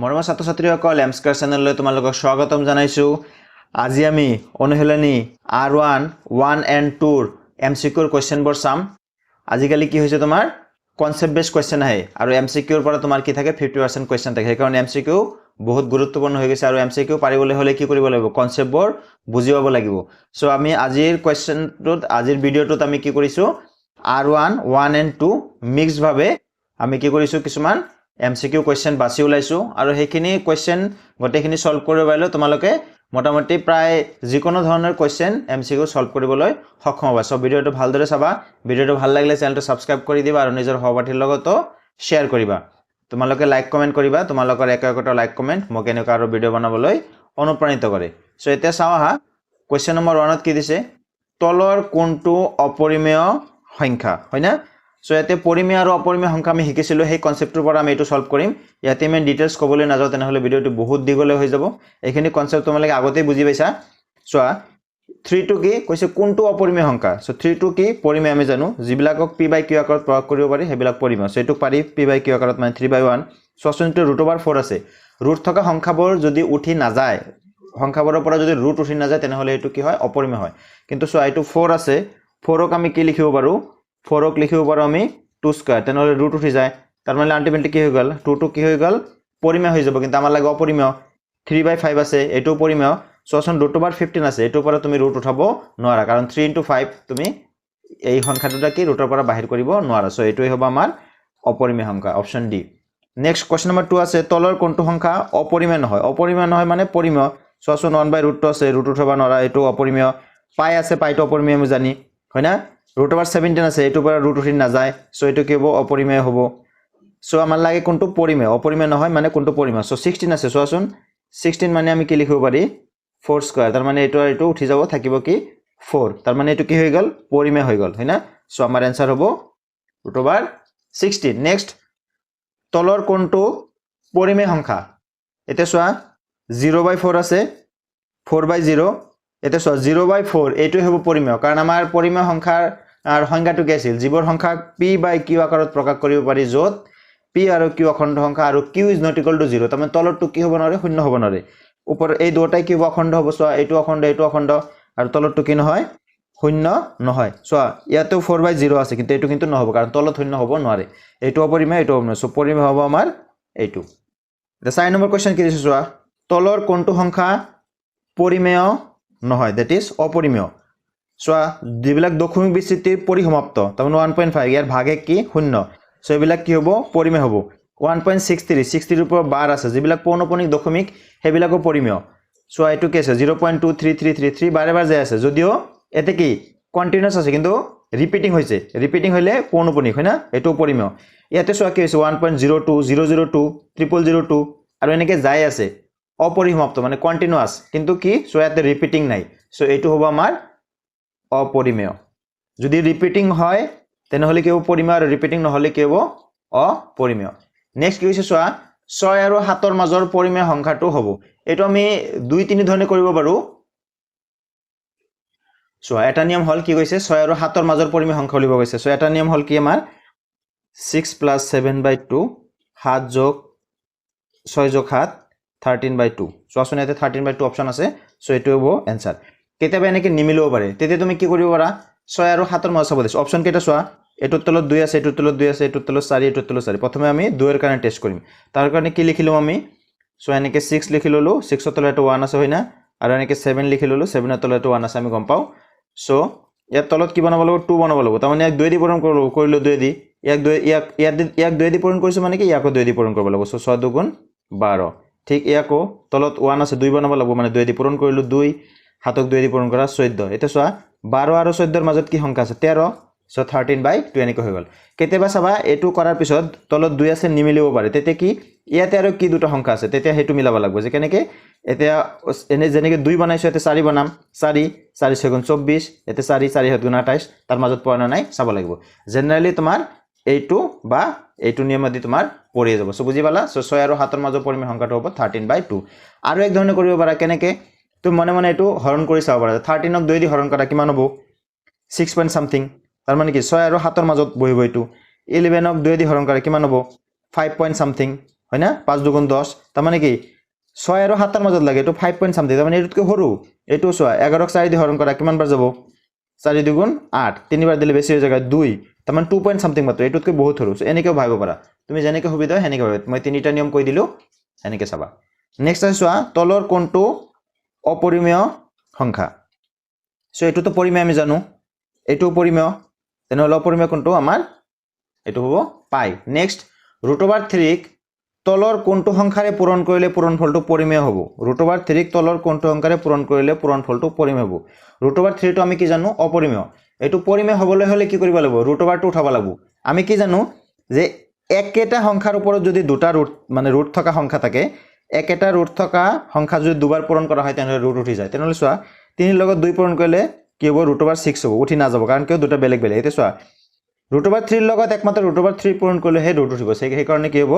মৰমৰ ছাত্ৰ-ছাত্ৰীসকল M square চেনেললৈ তোমালোকক স্বাগতম জনাইছো। আজি আমি অনুশীলনী R1 1 and 2 ৰ এমসিকিউৰ কোৱেশ্চনবোৰ চাম। আজিকালি কি হৈছে তোমাৰ কনসেপ্ট বেস কোৱেশ্চন আহে আৰু এমসিকিউৰ পৰা তোমাৰ কি থাকে 50% কোৱেশ্চন থাকে। সেইকাৰণে এমসিকিউ বহুত গুৰুত্বপূৰ্ণ হৈ গৈছে আৰু এমসিকিউ পাৰিবলৈ হলে কি কৰিব লাগিব কনসেপ্টবোৰ বুজি পাব লাগিব। সো আমি আজিৰ কোৱেশ্চনটোত আজিৰ ভিডিওটোত আমি কি কৰিছো R1 1 and 2 মিক্স ভাবে আমি কি কৰিছো কিছুমান এমসিকিউ কোৱেশ্চন বাছি উলাইছো আৰু হেখিনি কোৱেশ্চন গটেখিনি সলভ কৰিব পাৰিলে তোমালোকে মোটামুটি প্ৰায় যিকোনো ধৰণৰ কোৱেশ্চন এমসিকিউ সলভ কৰিবলৈ সক্ষম হ'বা। সো ভিডিওটো ভালদৰে চাবা। ভিডিওটো ভাল লাগিলে চেনেলটো সাবস্ক্ৰাইব কৰি দিবা আৰু নিজৰ সহপাঠীৰ লগতো শেয়াৰ কৰিবা। তোমালোকে লাইক কমেন্ট কৰিবা। তোমালোকৰ একটা লাইক কমেন্ট মোক এনেকা আৰু ভিডিও বনাবলৈ অনুপ্ৰাণিত কৰে। সো এতিয়া চাও আহা কোৱেশ্চন নম্বৰ 1 ত কি দিছে তলৰ কোনটো অপৰিমেয় সংখ্যা হয়না। সো ইয়াতে পৰিমেয় আৰু অপৰিমেয় সংখ্যা আমি শিকিছিলো সেই কনসেপ্টৰ পৰা আমি এটো সলভ কৰিম। ইয়াতে আমি ডিটেইলছ কবলৈ নাযাও তেনেহলে ভিডিওটো বহুত দীঘলে হৈ যাব। এইখিনি কনসেপ্ট তোমালোকে আগতেই বুজি পাইছা। সোৱা 3 টু কি কৈছে কোনটো অপৰিমেয় সংখ্যা। সো 3 টু কি পৰিমেয় আমি জানো যিবিলাকক p বাই q আকাৰত প্ৰয়োগ কৰিব পাৰি সেইবিলাক পৰিমেয়। সো এটো পাৰি p বাই q আকাৰত মানে 3/1 সোচনটো √4 আছে। ৰুট থকা সংখ্যাবোৰ যদি উঠি না যায় সংখ্যাবোৰৰ পৰা যদি ৰুট উঠি না যায় তেনেহলে এটো কি হয় অপৰিমেয় হয়। কিন্তু সোৱা এটো 4 আছে 4 ক আমি কি লিখিব পাৰো 4 ক লিখিব পাৰো আমি 2 স্কয়াৰ তেনেহলে ৰুট উঠি যায় তাৰ মানে আলটিমেটলি কি হৈ গল 2 টু কি হৈ গল পৰিমেয় হৈ যাব। কিন্তু আমাৰ লাগে অপৰিমেয় 3/5 আছে এটো পৰিমেয়। সোচন √15 আছে এটোৰ পৰা তুমি ৰুট উঠাব নোৱাৰা কাৰণ 3 * 5 তুমি এই সংখ্যাটোটা কি ৰুটৰ পৰা বাহিৰ কৰিব নোৱাৰা। সো এটোই হ'ব আমাৰ অপৰিমেয় সংখ্যা option D. Next question number 2 আছে তলৰ কোনটো সংখ্যা অপৰিমেয় নহয়। অপৰিমেয় নহয় মানে পৰিমেয়। সোচন 1/√2 আছে ৰুট উঠাব নোৱাৰা এটো অপৰিমেয়। পাই আছে পাইটো অপৰিমেয় আমি জানি হয়না। √17 আছে এটোৰ পৰা ৰুট উঠি না যায় সো এটো কি হ'ব অপৰিমেয় হ'ব। সো আমাৰ লাগে কোনটো পৰিমেয় অপৰিমেয় নহয় মানে কোনটো পৰিমেয়। সো 16 আছে সোচন 16 মানে আমি কি লিখিব পাৰি 4 স্কয়াৰ তাৰ মানে এটো আৰু এটো উঠি যাব থাকিব কি 4 তাৰ মানে এটো কি হৈ গল পৰিমেয় হৈ গল হয়না। সো আমাৰ आंसर হ'ব √16। নেক্সট তলৰ কোনটো পৰিমেয় সংখ্যা। এতে সোৱা 0/4 আছে 4/0 এতে সোৱা 0/4 এটোই হ'ব পৰিমেয় কাৰণ আমাৰ পৰিমেয় সংখ্যাৰ আৰ সংখ্যাটো কি আছিল যিবোৰ সংখ্যা p বাই q আকাৰত প্ৰকাশ কৰিব পাৰি যত p আৰু q অখণ্ড সংখ্যা আৰু q = 0 তাৰ মানে তলৰটো কি হ'ব নোৱাৰে শূন্য হ'ব নোৱাৰে ওপৰ এই দুটাই কি হ'ব অখণ্ড হ'ব। সোৱা এটো অখণ্ড আৰু তলৰটো কি নহয় শূন্য নহয়। সোৱা ইয়াতো 4/0 আছে কিন্তু এটো কিন্তু নহব কাৰণ তলত শূন্য হ'ব নোৱাৰে এটো অপৰিমেয় এটো অপৰিমেয়। সো পৰিমেয় হ'ব আমাৰ এইটো। এটা 4 নম্বৰ কোৱেশ্চন কি দিছে সোৱা তলৰ কোনটো সংখ্যা পৰিমেয় নহয় দ্যাট ইজ অপৰিমেয়। সোৱা যিবিলাক দশমিক বিচ্যুতিৰ পৰিসমাপ্ত তাৰমানে 1.5 ইয়াৰ ভাগে কি শূন্য। সো এইবিলাক কি হ'ব পৰিমেয় হ'ব। 1.63 60 ৰ পৰা 12 আছে যিবিলাক পৌনপুনিক দশমিক সেইবিলাকো পৰিমেয়। সোৱা এটো কি আছে 0.2333 বাৰে বাৰে যায় আছে যদিও এতে কি কন্টিনিউয়াস আছে কিন্তু ৰিপিটিং হৈছে ৰিপিটিং হলে পৌনপুনিক হয়না এটো পৰিমেয়। ইয়াতে সোৱা কি হৈছে 1.02 002 0002 আৰু এনেকে যায় আছে অপৰিসমাপ্ত মানে কন্টিনিউয়াস কিন্তু কি সোৱা ইয়াতে ৰিপিটিং নাই। সো এটো হ'ব আমাৰ অপৰিমেয়। যদি ৰিপিটিং হয় তেনেহলে কি হ'ব পৰিমেয় আৰু ৰিপিটিং নহলে কি হ'ব অপৰিমেয়। নেক্সট কি হৈছে সোৱা 6 আৰু 7 ৰ মাজৰ পৰিমেয় সংখ্যাটো হ'ব। এটো আমি 2-3 ধৰণে কৰিব পাৰো। সোৱা এটা নিয়ম হল কি কৈছে 6 আৰু 7 ৰ মাজৰ পৰিমেয় সংখ্যা উলিয়াব কৈছে। সো এটা নিয়ম হল কি আমাৰ 6 + 7/2 7 + 6 + 7 13/2 সোৱাচোন ইয়াতে 13/2 অপচন আছে। সো এটো হ'ব आंसर। কেতিয়াবা এনেকে নিমিলিব পাৰে তেতিয়া তুমি কি কৰিব পাৰা 6 আৰু 7 ৰ মাজত চাব দিছে অপচন কেইটা সোৱা এটোৰ তলত 2 আছে এটোৰ তলত 2 আছে এটোৰ তলত 4 এটোৰ তলত 4 প্ৰথমে আমি 2 এৰ কাৰণে টেষ্ট কৰিম তাৰ কাৰণে কি লিখিলো আমি সো এনেকে 6 লিখি ললো 6 ৰ তলত 1 আছে হয়না আৰু এনেকে 7 লিখি ললো 7 ৰ তলত 1 আছে আমি গম পাও। সো ইয়াৰ তলত কি বনাব লাগিব 2 বনাব লাগিব তাৰ মানে ইয়াক 2 দি পূৰণ কৰিলো 2 দি ইয়াক 2 দি পূৰণ কৰিছো মানে কি ইয়াকো 2 দি পূৰণ কৰিব লাগিব। সো 6 × 2 = 12 ঠিক ইয়াকো তলত 1 আছে 2 বনাব লাগিব মানে 2 দি পূৰণ কৰিলো 2 হাতক 2 দি পূৰণ কৰা 14 এটা সোৱা 12 আৰু 14 ৰ মাজত কি সংখ্যা আছে 13 সো 13/2 এনেকৈ হৈ গল। কেতিয়াবা চাবা এটো কৰাৰ পিছত তলত 2 আছে নিমিলিব পাৰে তেতিয়া কি ইয়াতে আৰু কি দুটা সংখ্যা আছে তেতিয়া হেতু মিলাব লাগিব যে কেনেকে এতিয়া এনে যেনেকে 2 বনাইছো এতে 4 বনাম 4 4 × 6 = 24 এতে 4 4 × 7 = 28 তাৰ মাজত পোৱা নাই চাব লাগিব। জেনাৰেলি তোমাৰ এইটো বা এইটো নিয়মদি তোমাৰ পঢ়ি যাব। সো বুজি পালা। সো 6 আৰু 7 ৰ মাজৰ পৰিমেয় সংখ্যাটো হ'ব 13/2। আৰু এক ধৰণে কৰিব পাৰা কেনেকে তুমি মনে মনে এটো হৰণ কৰি চাব পাৰা 13 ক 2 দি হৰণ কৰা কিমান হ'ব 6 পইণ্ট সামথিং তাৰ মানে কি 6 আৰু 7 ৰ মাজত বহিব এটো 11 ক 2 দি হৰণ কৰা কিমান হ'ব 5 পইণ্ট সামথিং হয় না 5 2 10 তাৰ মানে কি 6 আৰু 7 ৰ মাজত লাগে এটো 5 পইণ্ট সামথিং তাৰ মানে এটোতকৈ সৰু এটো চোৱা 11 ক 4 দি হৰণ কৰা কিমান বাৰ যাব 4 2 গুণ 8 তিনিবাৰ দিলে বেছি হৈ যায় 2 তাৰ মানে 2 পইণ্ট সামথিং মাত্ৰ এটোতকৈ বহুত সৰু সো এনেকৈ ভাবিব পাৰা তুমি যেনেকৈ সুবিধা হয় হেনেকৈ ভাবিবা মই তিনিটা নিয়ম কৈ দিলো এনেকৈ চাবা নেক্সট আছে চোৱা তলৰ কোনটো অপৰিমেয় সংখ্যা সো এটোতো পৰিমেয় আমি জানো এটো পৰিমেয় তেনেহলে অপৰিমেয় কোনটো আমাৰ এটো হ'ব পাই নেক্সট √3 ক তলৰ কোনটো সংখ্যাৰে পূৰণ কৰিলে পূৰণফলটো পৰিমেয় হ'ব √3 ক তলৰ কোনটো সংখ্যাৰে পূৰণ কৰিলে পূৰণফলটো পৰিমেয় হ'ব √3 টো আমি কি জানো অপৰিমেয় এটো পৰিমেয় হ'বলৈ হলে কি কৰিব লাগিব √2 উঠাব লাগিব আমি কি জানো যে একেটা সংখ্যাৰ ওপৰত যদি দুটা ৰুট মানে ৰুট থকা সংখ্যা থাকে একেটা ৰুট থকা সংখ্যা যদি দুবাৰ পূৰণ কৰা হয় তেনহলে ৰুট উঠি যায় তেনহলে চোৱা 3 লগত 2 পূৰণ কৰিলে কি হ'ব √6 হ'ব উঠি না যাব কাৰণ কিয় দুটা বেলেগ বেলেগ এতে চোৱা √3 লগত একমাত্ৰ √3 পূৰণ কৰিলে হে ৰুট উঠিব সেই কাৰণে কি হ'ব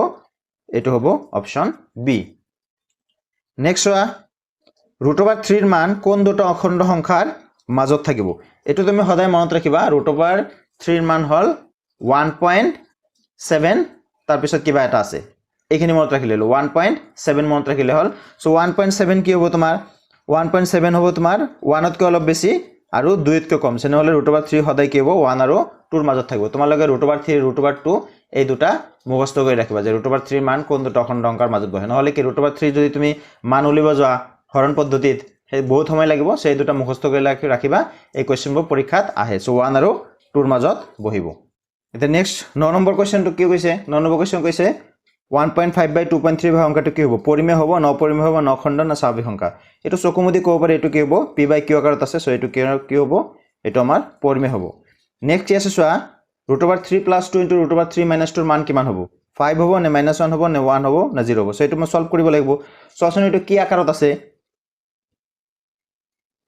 এটো হ'ব অপচন বি নেক্সট চোৱা √3 ৰ মান কোন দুটা অখণ্ড সংখ্যাৰ মাজত থাকিব এটো তুমি সদায় মনত ৰাখিবা √3 ৰ মান হল 1.7 তাৰ পিছত কিবা এটা আছে এইখিনি মনত ৰাখিলে 1.7 মনত ৰাখিলে হল সো 1.7 কি হ'ব তোমাৰ 1.7 হ'ব তোমাৰ 1 তকৈ অলপ বেছি আৰু 2 তকৈ কম সেনেহলে √3 সদায় কি হ'ব 1 আৰু 2 ৰ মাজত থাকিব তোমালোকে √3 √2 এই দুটা মুখস্থ কৰি ৰাখিবা যে √3 ৰ মান কোন দুটা অখণ্ড সংখ্যাৰ মাজত বহে নহলে কি √3 যদি তুমি মান উলিব যোৱা হৰণ পদ্ধতিত হে বহুত সময় লাগিব সেই দুটা মুখস্থ কৰি ৰাখিবা এই কোৱেশ্চনবোৰ পৰীক্ষাত আহে সো 1 আৰু 2 ৰ মাজত বহিব এটা নেক্সট 9 নম্বৰ কোৱেশ্চনটো কি কৈছে 9 নম্বৰ কোৱেশ্চন কৈছে 1.5/2.3 সংখ্যাটো কি হ'ব পৰিমেয় হ'ব ন পৰিমেয় হ'ব ন খণ্ড না স্বাভাৱিক সংখ্যা এটো চকুমুদি ক'ব পাৰি এটো কি হ'ব p/q আকাৰত আছে সো এটো কি হ'ব এটো আমাৰ পৰিমেয় হ'ব নেক্সট কি আছে চোৱা √3 + 2 * √3 - 2 ৰ মান কিমান হ'ব 5 হ'ব নে -1 হ'ব নে 1 হ'ব না 0 হ'ব সো এটো মই সলভ কৰিব লাগিব চোৱাচোন এটো কি আকাৰত আছে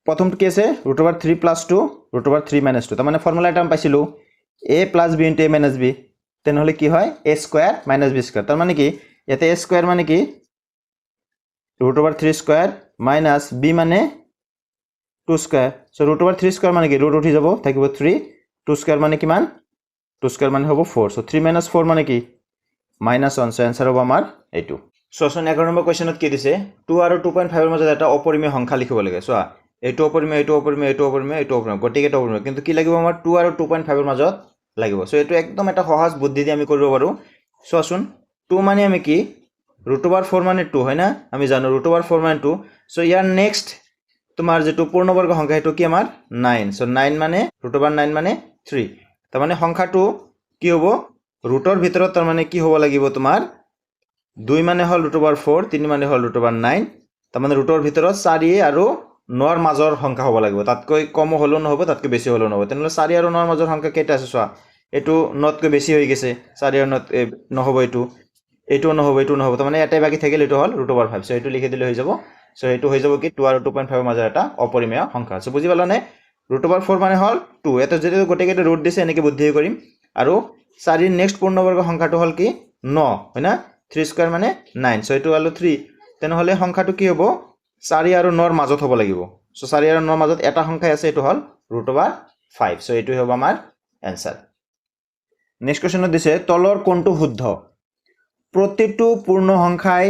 প্ৰথমটো কি আছে √3 + 2 √3 - 2 তাৰ মানে ফৰ্মুলা এটা পাইছিলো a + b * a - b তেনেহলে কি হয় a² - b² তাৰ মানে কি ইয়াতে a² মানে কি √3² - b মানে 2² সো √3² মানে কি ৰুট উঠি যাব থাকিব 3 2² মানে কিমান 2² মানে হ'ব 4 সো 3 - 4 মানে কি -1 সো आंसर হ'ব আমাৰ এইটো সোচন 11 নম্বৰ কোৱেশ্চনত কি দিছে 2 আৰু 2.5 ৰ মাজত এটা অপৰিমেয় সংখ্যা লিখিব লাগে চোৱা এইটো অপৰিমেয় এইটো অপৰিমেয় এইটো অপৰিমেয় এইটো অপৰিমেয় গটিকেটা অপৰিমেয় কিন্তু কি লাগিব আমাৰ 2 আৰু 2.5 ৰ মাজত লাগিব সো এটো একদম এটা সহজ বুদ্ধি দি আমি কৰিব পাৰো সোচোন 2 মানে আমি কি √4 মানে 2 হয় না আমি জানো √4 মানে 2 সো ইয়াৰ নেক্সট তোমাৰ যেটো পূৰ্ণবৰ্গ সংখ্যা এটো কি আমাৰ 9 সো 9 মানে √9 মানে 3 তাৰ মানে সংখ্যাটো কি হ'ব ৰুটৰ ভিতৰত তাৰ মানে কি হ'ব লাগিব তোমাৰ 2 মানে হল √4 3 মানে হল √9 তাৰ মানে ৰুটৰ ভিতৰত 4 আৰু 9 ৰ মাজৰ সংখ্যা হ'ব লাগিব তাতকৈ কম হলো নহব তাতকৈ বেছি হলো নহব তেনেহলে 4 আৰু 9 ৰ মাজৰ সংখ্যা কেইটা আছে চোৱা এটো 9 তকৈ বেছি হৈ গৈছে 4 আৰু 9 নহব এটো নহব এটো নহব তাৰ মানে এটাই বাকি থাকিল এটো হল √5 সো এটো লিখি দিলে হৈ যাব সো এটো হৈ যাব কি 2 আৰু 2.5 ৰ মাজৰ এটা অপৰিমেয় সংখ্যা সো বুজি পালানে √4 মানে হল 2 এটো যদি গোটেইকেইটা ৰুট দিছে এনেকৈ বুদ্ধি কৰিম আৰু 4 ৰ নেক্সট পূৰ্ণবৰ্গ সংখ্যাটো হল কি 9 হয় না 3² মানে 9 সো এটো হল 3 তেনেহলে সংখ্যাটো কি হ'ব 4 আৰু 9 ৰ মাজত হ'ব লাগিব সো 4 আৰু 9 ৰ মাজত এটা সংখ্যা আছে এটো হল √5 সো এটো হ'ব আমাৰ आंसर নেক্সট কোৱেশ্চনত দিছে তলৰ কোনটো শুদ্ধ প্ৰতিটো পূৰ্ণ সংখ্যাই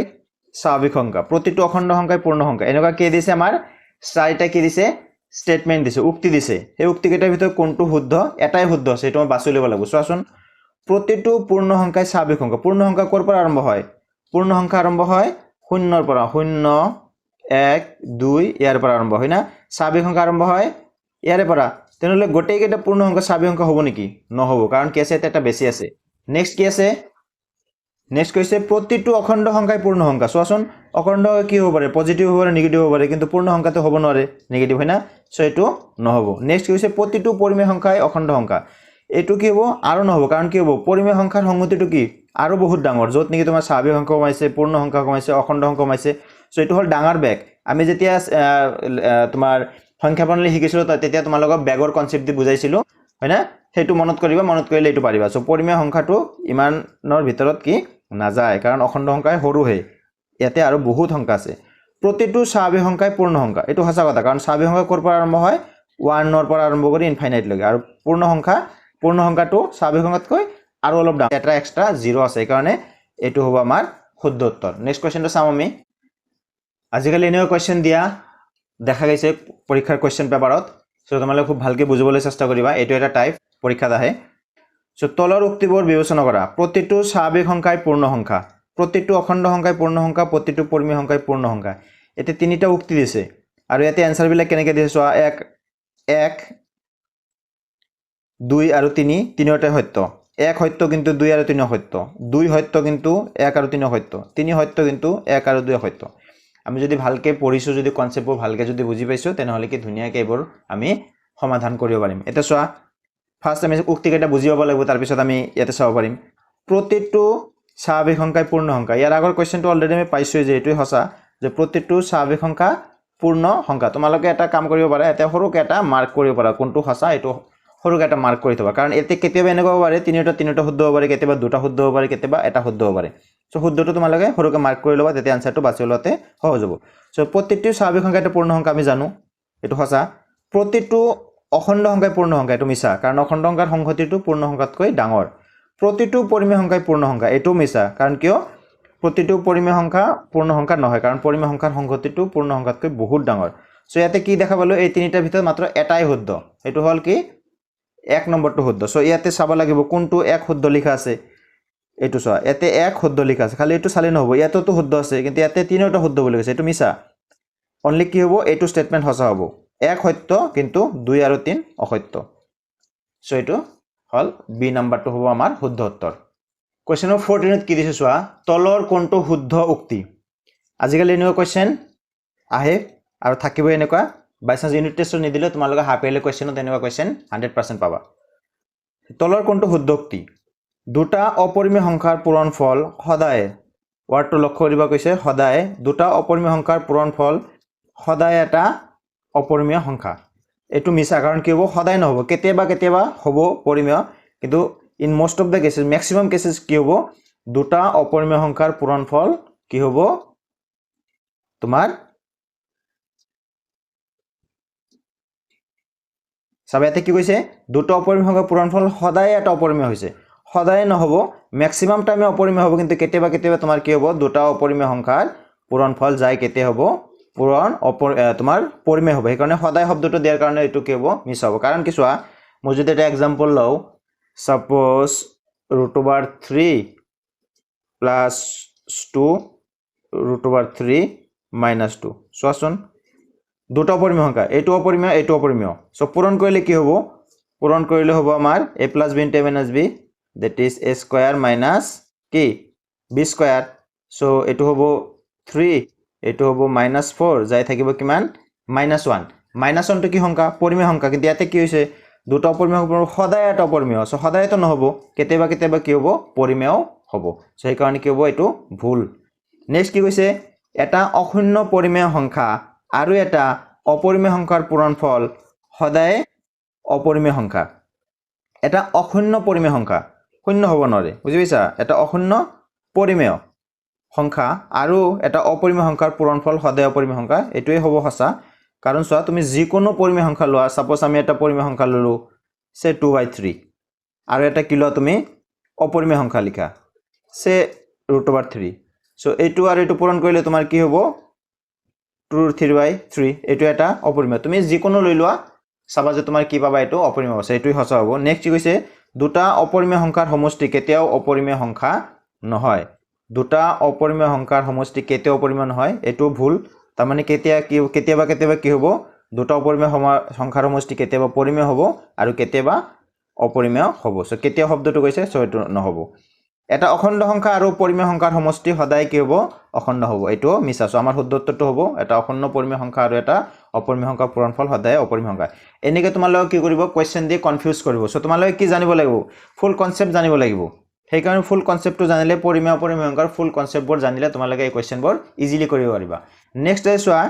স্বাভাৱিক সংখ্যা প্ৰতিটো অখণ্ড সংখ্যাই পূৰ্ণ সংখ্যা এনেকুৱা কি দিছে আমাৰ চাৰিটা কি দিছে স্টেটমেন্ট দিছে উক্তি দিছে এই উক্তি কেইটাৰ ভিতৰত কোনটো শুদ্ধ এটাই শুদ্ধ আছে এটো মই বাছি ল'ব লাগিব চোৱাচোন প্ৰতিটো পূৰ্ণ সংখ্যাই স্বাভাৱিক সংখ্যা পূৰ্ণ সংখ্যা কৰ পৰা আৰম্ভ হয় পূৰ্ণ সংখ্যা আৰম্ভ হয় 0 ৰ পৰা 0 1 2 ইয়াৰ পৰা আৰম্ভ হয় না স্বাভাৱিক সংখ্যা আৰম্ভ হয় ইয়াৰে পৰা তেনেহলে গোটেই কেইটা পূৰ্ণ সংখ্যা স্বাভাৱিক সংখ্যা হ'ব নেকি নহব কাৰণ কি আছে এটা বেছি আছে নেক্সট কি আছে নেক্সট কৈছে প্ৰতিটো অখণ্ড সংখ্যাই পূৰ্ণ সংখ্যা চোৱাচোন অখণ্ড কি হ'ব পাৰে পজিটিভ হ'ব পাৰে নেগেটিভ হ'ব পাৰে কিন্তু পূৰ্ণ সংখ্যাটো হ'ব নোৱাৰে নেগেটিভ হয় না সো এটো নহব নেক্সট কৈছে প্ৰতিটো পৰিমেয় সংখ্যাই অখণ্ড সংখ্যা এটো কি হ'ব আৰু নহব কাৰণ কি হ'ব পৰিমেয় সংখ্যাৰ সংগতিটো কি আৰু বহুত ডাঙৰ যত নেকি তোমাৰ স্বাভাৱিক সংখ্যা কমাইছে পূৰ্ণ সংখ্যা কমাইছে অখণ্ড সংখ্যা কমাইছে সো এটো হল ডাঙৰ বেগ আমি যেতিয়া তোমাৰ সংখ্যা প্ৰণালী শিকিছিলো তেতিয়া তোমালোকক বেগৰ কনসেপ্ট দি বুজাইছিলো হয় না হেতু মনত কৰিবা মনত কৰিলে এটো পাৰিবা সো পৰিমেয় সংখ্যাটো ইমানৰ ভিতৰত কি না যায় কাৰণ অখণ্ড সংখ্যাই সৰু হে ইয়াতে আৰু বহুত সংখ্যা আছে প্ৰতিটো স্বাভাৱিক সংখ্যাই পূৰ্ণ সংখ্যা এটো সঁচা কথা কাৰণ স্বাভাৱিক সংখ্যা কৰ পৰা আৰম্ভ হয় 1 ৰ পৰা আৰম্ভ কৰি ইনফাইনাইট লৈকে আৰু পূৰ্ণ সংখ্যাটো স্বাভাৱিক সংখ্যাতকৈ আৰু অলপ ডাঙৰ এটা এক্সট্ৰা 0 আছে কাৰণ এটো হ'ব আমাৰ শুদ্ধ উত্তৰ নেক্সট কোৱেশ্চনটো চাম আমি আজিকালি এনেও কোৱেশ্চন দিয়া দেখা গৈছে পৰীক্ষাৰ কোৱেশ্চন পেপাৰত সো তোমালোকে খুব ভালকৈ বুজিবলৈ চেষ্টা কৰিবা এইটো এটা টাইপ পৰীক্ষাত আহে সো তলৰ উক্তিবোৰ বিবেচনা কৰা প্ৰতিটো স্বাভাৱিক সংখ্যাই পূৰ্ণ সংখ্যা প্ৰতিটো অখণ্ড সংখ্যাই পূৰ্ণ সংখ্যা প্ৰতিটো পৰিমেয় সংখ্যাই পূৰ্ণ সংখ্যা এতে তিনিটা উক্তি দিছে আৰু ইয়াতে এনসাৰ বিলাক কেনেকৈ দিছে চোৱা 1 2 আৰু 3 তিনিওটাই সত্য 1 সত্য কিন্তু 2 আৰু 3 অসত্য 2 সত্য কিন্তু 1 আৰু 3 অসত্য 3 সত্য কিন্তু 1 আৰু 2 অসত্য আমি যদি ভালকৈ পঢ়িছো যদি কনসেপ্টবোৰ ভালকৈ যদি বুজি পাইছো তেনেহলে কি ধুনীয়াকৈ এইবোৰ আমি সমাধান কৰিব পাৰিম এটা চোৱা ফাৰ্স্ট আমি উক্তি কেইটা বুজি পাব লাগিব তাৰ পিছত আমি ইয়াতে চাব পাৰিম প্ৰতিটো স্বাভাৱিক সংখ্যাই পূৰ্ণ সংখ্যা ইয়াৰ আগৰ কোৱেশ্চনটো অলৰেডি আমি পাইছো যে এটোই হসা যে প্ৰতিটো স্বাভাৱিক সংখ্যা পূৰ্ণ সংখ্যা তোমালোকে এটা কাম কৰিব পাৰা এটা সৰুকে এটা মাৰ্ক কৰিব পাৰা কোনটো হসা এটো সৰুকে এটা মাৰ্ক কৰি থবা কাৰণ এতে কেতিয়াবা এনেকুৱা হ'ব পাৰে তিনিটা শুদ্ধ হ'ব পাৰে কেতিয়াবা দুটা শুদ্ধ হ'ব পাৰে কেতিয়াবা এটা শুদ্ধ হ'ব পাৰে সো শুদ্ধটো তোমালোকে সৰুকে মাৰ্ক কৰি লবা তেতিয়া আনসাৰটো বাছি লওঁতে সহজ হ'ব সো প্ৰতিটো স্বাভাৱিক সংখ্যা এটা পূৰ্ণ সংখ্যা আমি জানো এটো হসা প্ৰতিটো অখণ্ড সংখ্যাই পূৰ্ণ সংখ্যা এটো মিছা কাৰণ অখণ্ড সংখ্যাৰ সংহতিটো পূৰ্ণ সংখ্যাতকৈ ডাঙৰ প্ৰতিটো পৰিমেয় সংখ্যাই পূৰ্ণ সংখ্যা এটো মিছা কাৰণ কিয় প্ৰতিটো পৰিমেয় সংখ্যা পূৰ্ণ সংখ্যা নহয় কাৰণ পৰিমেয় সংখ্যাৰ সংহতিটো পূৰ্ণ সংখ্যাতকৈ বহুত ডাঙৰ সো ইয়াতে কি দেখা পালো এই তিনিটাৰ ভিতৰত মাত্ৰ এটাই শুদ্ধ এটো হল কি 1 নম্বৰটো শুদ্ধ সো ইয়াতে চাব লাগিব কোনটো 1 শুদ্ধ লিখা আছে এটো চোৱা ইয়াতে 1 শুদ্ধ লিখা আছে খালি এটো চালে নহব ইয়াতেতো শুদ্ধ আছে কিন্তু ইয়াতে তিনিটা শুদ্ধ বুলি কৈছে এটো মিছা অনলি কি হ'ব এটো স্টেটমেন্ট হসা হ'ব 1 সত্য কিন্তু 2 আৰু 3 অসত্য সো এটো হল বি নাম্বাৰটো হ'ব আমাৰ শুদ্ধ উত্তৰ কোৱেশ্চন নম্বৰ 14 ত কি দিছে চোৱা তলৰ কোনটো শুদ্ধ উক্তি আজিকালি এনেকুৱা কোৱেশ্চন আহে আৰু থাকিব এনেকুৱা বাই চান্স ইউনিট টেষ্ট নিদিলে তোমালোকে হাফ ইয়াৰলি কোৱেশ্চনত এনেকুৱা কোৱেশ্চন 100% পাবা তলৰ কোনটো শুদ্ধ উক্তি দুটা অপৰিমেয় সংখ্যাৰ পূৰণফল সদায় ওয়াৰ্ডটো লক্ষ্য কৰিবা কৈছে সদায় দুটা অপৰিমেয় সংখ্যাৰ পূৰণফল সদায় এটা অপৰিমেয় সংখ্যা এটো মিছা কাৰণ কি হ'ব সদায় নহব কেতিয়াবা হ'ব পৰিমেয় কিন্তু in most of the cases maximum cases কি হ'ব দুটা অপৰিমেয় সংখ্যাৰ পূৰণফল কি হ'ব তোমাৰ সবাইতে কি কৈছে দুটা অপৰিমেয় সংখ্যাৰ পূৰণফল সদায় এটা অপৰিমেয় হৈছে সদায় নহব ম্যাক্সিমাম টাইমে অপৰিমেয় হ'ব কিন্তু কেতিয়াবা তোমাৰ কি হ'ব দুটা অপৰিমেয় সংখ্যাৰ পূৰণফল যায় কেতিয়া হ'ব পূৰণ তোমাৰ পৰিমেয় হ'ব সেইকাৰণে সদায় শব্দটো দিয়াৰ কাৰণে এটো কি হ'ব মিছ হ'ব কাৰণ কি চোৱা মই যদি এটা एग्जांपल লও সাপোজ √3 প্লাস 2 √3 মাইনাস 2 চোৱাচোন দুটা অপৰিমেয় সংখ্যা এটো অপৰিমেয় সো পূৰণ কৰিলে কি হ'ব পূৰণ কৰিলে হ'ব আমাৰ a + b * a - b that is a square minus কি b square সো এটো হ'ব 3 এটো হ'ব -4 যাই থাকিব কিমান -1 -1 টো কি সংখ্যা পৰিমেয় সংখ্যা কিন্তু ইয়াতে কি হৈছে দুটা অপৰিমেয় সদায় এটা অপৰিমেয় সো সদায় তো নহব কেতিয়াবা কি হ'ব পৰিমেয় হ'ব সো এই কাৰণে কি হ'ব এটো ভুল নেক্সট কি কৈছে এটা অশূন্য পৰিমেয় সংখ্যা আৰু এটা অপৰিমেয় সংখ্যাৰ পূৰণফল সদায় অপৰিমেয় সংখ্যা এটা অশূন্য পৰিমেয় সংখ্যা শূন্য হ'ব নোৱাৰে বুজি পাইছা এটা অশূন্য পৰিমেয় সংখ্যা আৰু এটা অপৰিমেয় সংখ্যাৰ পূৰণফল সদায় অপৰিমেয় সংখ্যা এটোই হ'ব হসা কাৰণ চোৱা তুমি যিকোনো পৰিমেয় সংখ্যা লোৱা সাপোজ আমি এটা পৰিমেয় সংখ্যা ললো সে 2/3 আৰু এটা কি লোৱা তুমি অপৰিমেয় সংখ্যা লিখা সে √3 সো এটো আৰু এটো পূৰণ কৰিলে তোমাৰ কি হ'ব 2/3 এটো এটা অপৰিমেয় তুমি যিকোনো লৈ লোৱা চাবা যে তোমাৰ কি পাবা এটো অপৰিমেয় আছে এটোই হসা হ'ব নেক্সট কি কৈছে দুটা অপৰিমেয় সংখ্যাৰ সমষ্টি কেতিয়াও অপৰিমেয় সংখ্যা নহয় দুটা অপৰিমেয় সংখ্যাৰ সমষ্টি কেতিয়াও অপৰিমেয় নহয় এটো ভুল তাৰ মানে কেতিয়াবা কি হ'ব দুটা অপৰিমেয় সংখ্যাৰ সমষ্টি কেতিয়াবা পৰিমেয় হ'ব আৰু কেতিয়াবা অপৰিমেয় হ'ব সো কেতিয়া শব্দটো কৈছে সো এটো নহব এটা অখণ্ড সংখ্যা আৰু পৰিমেয় সংখ্যাৰ সমষ্টি সদায় কি হ'ব অখণ্ড হ'ব এটো মিছা সো আমাৰ শুদ্ধ উত্তৰটো হ'ব এটা অখণ্ড পৰিমেয় সংখ্যা আৰু এটা অপৰিমেয় সংখ্যাৰ পূৰণফল সদায় অপৰিমেয় সংখ্যা এনেকে তোমালোকে কি কৰিব কোৱেশ্চন দি কনফিউজ কৰিব সো তোমালোকে কি জানিব লাগিব ফুল কনসেপ্ট জানিব লাগিব সেইকাৰণে ফুল কনসেপ্টটো জানিলে পৰিমেয় অপৰিমেয় সংখ্যাৰ ফুল কনসেপ্টবোৰ জানিলে তোমালোকে এই কোৱেশ্চনবোৰ ইজিলি কৰিব পাৰিবা নেক্সট চোৱা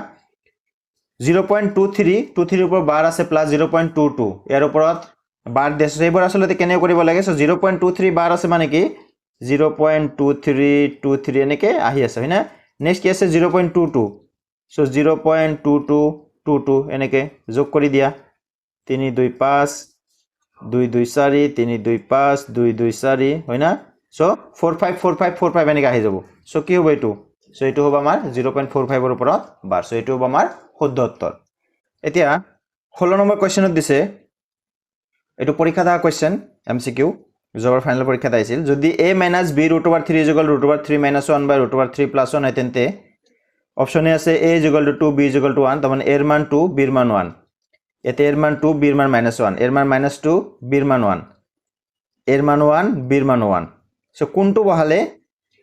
0.23 ওপৰত বাৰ আছে প্লাস 0.22 ইয়াৰ ওপৰত বাৰ দিছে এইবোৰ আসলে কেনে কৰিব লাগে সো 0.23 বাৰ আছে মানে কি 0.2323 এনেকে আহি আছে হয়না নেক্সট কি আছে 0.22 সো 0.2222 এনেকে যোগ কৰি দিয়া 3 2 5 2 2 4 3 2 5 2 2 4 হয়না সো 454545 এনেকৈ আহি যাব সো কি হ'ব এইটো সো এইটো হ'ব আমাৰ 0.45 ৰ ওপৰত বাৰ সো এইটো হ'ব আমাৰ শুদ্ধ উত্তৰ এতিয়া 16 নম্বৰ কোৱেশ্চনত দিছে এইটো পৰীক্ষা দা কোৱেশ্চন এমসিকিউ জবৰ ফাইনাল পৰীক্ষাত আহিছিল যদি a - b √3 √3 - 1 / √3 + 1 হয় তেন্তে অপশনে আছে a = 2 b = 1 তাৰমানে a ৰ মান 2 b ৰ মান 1 এতে a ৰ মান 2 b ৰ মান -1 a ৰ মান -2 b ৰ মান 1 a ৰ মান 1 b ৰ মান 1 সো কোনটো বহালে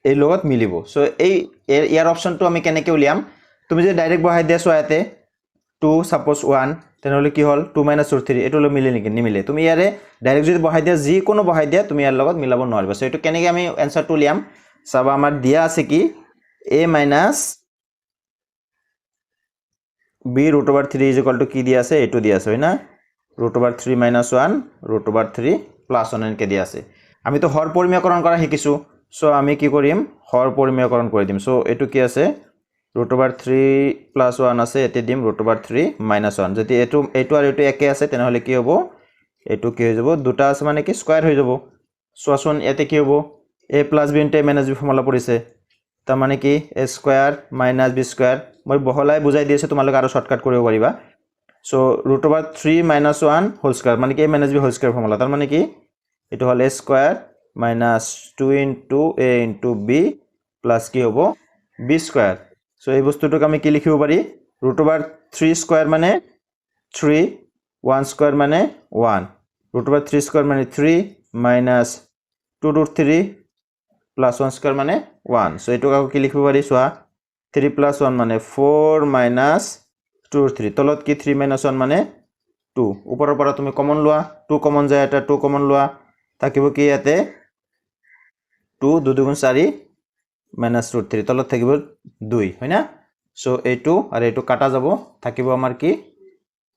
এই লগত মিলিব সো এই ইয়াৰ অপশনটো আমি কেনেকৈ উলিয়াম তুমি যে ডাইৰেক্ট বহাই দিয়া সোয়াতে 2 সাপোজ 1 তেনেহলে কি হল 2 - √3 এটো ল মিলে নেকি নিমিলে তুমি ইয়াৰে ডাইৰেক্ট যদি বহাই দিয়া যি কোনো বহাই দিয়া তুমি ইয়াৰ লগত মিলাব নোৱাৰিবা সো এটো কেনেকৈ আমি আনসাৰটো উলিয়াম সব আমাৰ দিয়া আছে কি a - b √3 কি দিয়া আছে এটো দিয়া আছে হয় না √3 - 1 √3 + 1 এনেকৈ দিয়া আছে আমি তো হৰ পৰিমেয়কৰণ কৰা শিকিছো সো আমি কি কৰিম হৰ পৰিমেয়কৰণ কৰি দিম সো এটো কি আছে √3 + 1 আছে এতে দিম √3 - 1 যদি এটো আৰু এটো একে আছে তেনেহলে কি হ'ব এটো কি হৈ যাব দুটা আছে মানে কি স্কয়াৰ হৈ যাব সোয়াচোন এতে কি হ'ব a + b * b ফৰ্মুলা পৰিছে তাৰ মানে কি a² - b² মই বহলাই বুজাই দিছো তোমালোক আৰু শৰ্টকাট কৰিব পাৰিবা সো √3 - 1 হোল স্কয়াৰ মানে কি a - b হোল স্কয়াৰ ফৰ্মুলা তাৰ মানে কি এটো হল a² - 2 * a * b প্লাস কি হ'ব b²। সো এই বস্তুটোক আমি কি লিখিব পাৰি √3² মানে 3 1² মানে 1 √3² মানে 3 -2√3 + 1² মানে 1 সো এটো কি লিখিব পাৰি সোয়া 3 + 1 মানে 4 -2√3 তলত কি 3 - 1 মানে 2 ওপৰৰ পৰা তুমি কমন লোৱা 2 কমন যায় এটা 2 কমন লোৱা থাকিব কি ইয়াতে 2 2 2 4 -√3 তলত থাকিব 2 হয় না সো এইটো আৰু এইটো কাটা যাব থাকিব আমাৰ কি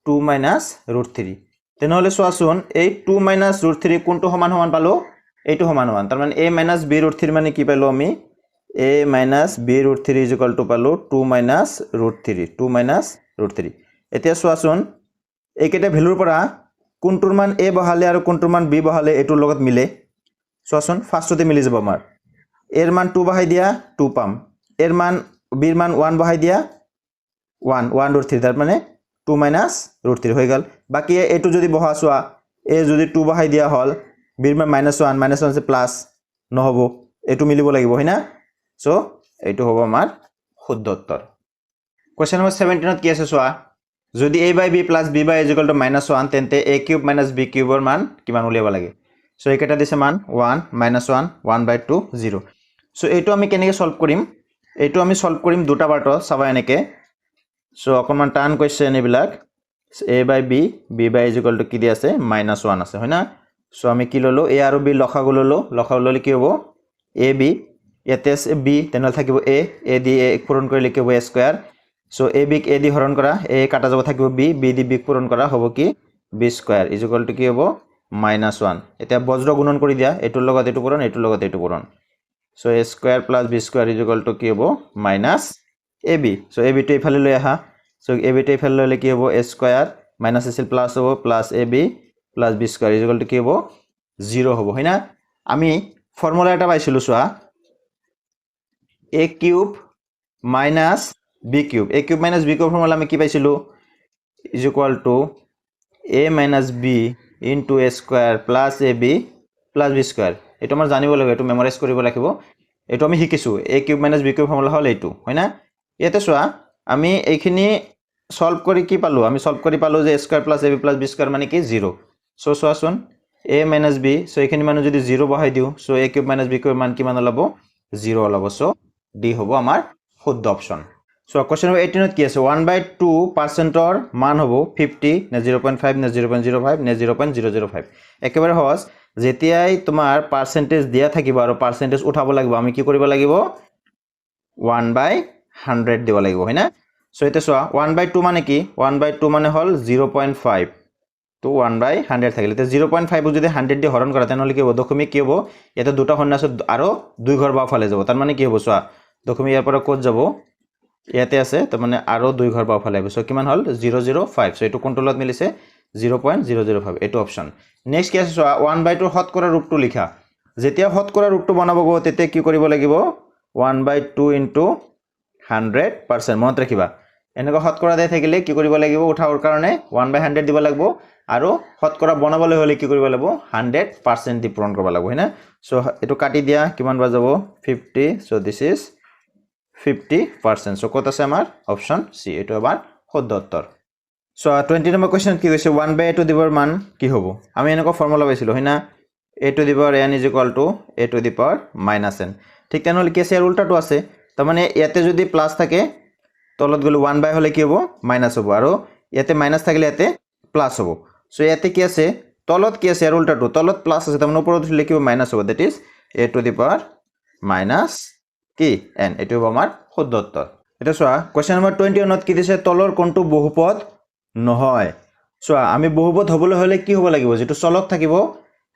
2 -√3 তেনেহলে সোয়াচোন এই 2 -√3 কোনটো সমান সমান পালো এইটো সমান সমান তাৰ মানে a - b √3 মানে কি পালো আমি a - b √3 পালো 2 -√3 2 -√3 এতিয়া সোয়াচোন এইকেটা ভ্যালুৰ পৰা কোনটোৰ মান a বহালে আৰু কোনটোৰ মান b বহালে এটোৰ লগত মিলে সোয়াচোন ফাৰ্স্টতে মিলি যাব আমাৰ a ৰ মান 2 বহাই দিয়া 2 পাম a ৰ মান b ৰ মান 1 বহাই দিয়া 1 1√3 তাৰ মানে 2 -√3 হৈ গল বাকি এটো যদি বহা সোয়া a যদি 2 বহাই দিয়া হল b ৰ মান -1 1 প্লাস নহব এটো মিলিব লাগিব হয় না সো এটো হ'ব আমাৰ শুদ্ধ উত্তৰ কোৱেশ্চন নম্বৰ 17 ত কি আছে সোয়া যদি a / b + b / a = -1 তেন্তে a³ - b³ ৰ মান কিমান উলিয়াব লাগে সো এইকেটা দিছে মান 1 -1 1/2 0 সো এইটো আমি কেনেকৈ সলভ কৰিম এইটো আমি সলভ কৰিম দুটা পাৰ্টত চাবা এনেকৈ সো অকমান টান কোৱেশ্চন এইবিলাক a / b b / a = কি দি আছে -1 আছে হয় না সো আমি কি ললো a আৰু b লখাগু ললে কি হ'ব ab ইয়াতে আছে b তেনেহলে থাকিব a দি a পূৰণ কৰিলে কি হ'ব a²। সো ab ক a দি হৰণ কৰা a কাটা যাব থাকিব b দি b পূৰণ কৰা হ'ব কি b² কি হ'ব -1 এতিয়া বজ্ৰ গুণন কৰি দিয়া এটোৰ লগত এটো পূৰণ এটোৰ লগত এটো পূৰণ সো a² + b² কি হ'ব -ab সো ab টো ইফালে লৈ আহা সো ab টো ইফালে ললে কি হ'ব a² মাইনাস আছিল প্লাস হ'ব প্লাস ab + b² কি হ'ব 0 হ'ব হয় না আমি ফর্মুলা এটা পাইছিলো সোয়া a³ - b³ a³ - b³ formula আমি কি পাইছিলো = a - b * a² + ab + b²। এটো আমাৰ জানিব লাগিব এটো মেমৰাইজ কৰিব লাগিব এটো আমি শিকিছো a³ - b³ ফৰ্মুলা হল এইটো হয় না ইয়াতে সোয়া আমি এইখিনি সলভ কৰি কি পালো আমি সলভ কৰি পালো যে a² + ab + b² মানে কি 0 সো সোয়াচোন a - b সো এইখিনি মান যদি 0 বহাই দিও সো a³ - b³ মান কিমান ওলাব 0 ওলাব সো ডি হ'ব আমাৰ শুদ্ধ অপচন সো কোৱেশ্চন নম্বৰ 18 ত কি আছে 1/2% ৰ মান হ'ব 50 নে 0.5 নে 0.05 নে 0.005 একেবাৰে সহজ যেতিয়াই তোমাৰ পাৰ্সেন্টেজ দিয়া থাকিব আৰু পাৰ্সেন্টেজ উঠাব লাগিব আমি কি কৰিব লাগিব 1/100 দিব লাগিব হয় না সো এটা সোয়া 1/2 মানে কি 1/2 মানে হল 0.5 তো 1/100 থাকিলে তে 0.5 যদি 100 দি হৰণ কৰা তেনহলে কি হ'ব দশমিক কি হ'ব এটা দুটা শূন্য আছে আৰু দুই ঘৰ বাওফালে যাব তাৰ মানে কি হ'ব সোয়া দশমিক ইয়াৰ পৰা ক'ত যাব ইয়াতে আছে তাৰ মানে আৰু দুই ঘৰ বাওফালে আহিব সো কিমান হল 005 সো এটো কোনটো লগত মিলিছে 0.005 এটো অপচন নেক্সট কি আছে সোয়া 1/2 শতকৰা ৰূপটো লিখা যেতিয়া শতকৰা ৰুটটো বনাব গো তেতিয়া কি কৰিব লাগিব 1/2 ইনটু 100% মনত ৰাখিবা এনেকৈ শতকৰা দেই থাকিলে কি কৰিব লাগিব উঠাবৰ কাৰণে 1/100 দিব লাগিব আৰু শতকৰা বনাবলৈ হলে কি কৰিব লাগিব 100% দি পূৰণ কৰিব লাগিব হয়না সো এটো কাটি দিয়া কিমান বাৰ যাব 50 সো দিস ইজ 50% সো কত আছে আমাৰ অপচন সি এটো আবাৰ শুদ্ধ উত্তৰ সো 20 নম্বৰ কোৱেশ্চন কি কৈছে 1/a টু দি পাৱাৰ মান কি হ'ব আমি এনেকৈ ফৰ্মুলা পাইছিলো হয়না a to the power n is equal to a to the power minus n ঠিক তেনেহলে কি আছে এর উল্টাটো আছে তার মানে ইয়াতে যদি প্লাস থাকে তলত গলে 1 হলে কি হবে মাইনাস হবে আর ইয়াতে মাইনাস থাকলে ইয়াতে প্লাস হবে সো ইয়াতে কি আছে তলত কি আছে এর উল্টাটো তলত প্লাস আছে তার মানে উপরে উঠলে কি হবে মাইনাস হবে that is a to the power minus কি n এটো হবে আমার শুদ্ধ উত্তর এটা সোয়া কোশ্চেন নাম্বার 21 কি দিছে তলৰ কোনটো বহুপদ নহয় সোয়া আমি বহুপদ হবলৈ হলে কি হ'ব লাগিব যেটো চলক থাকিব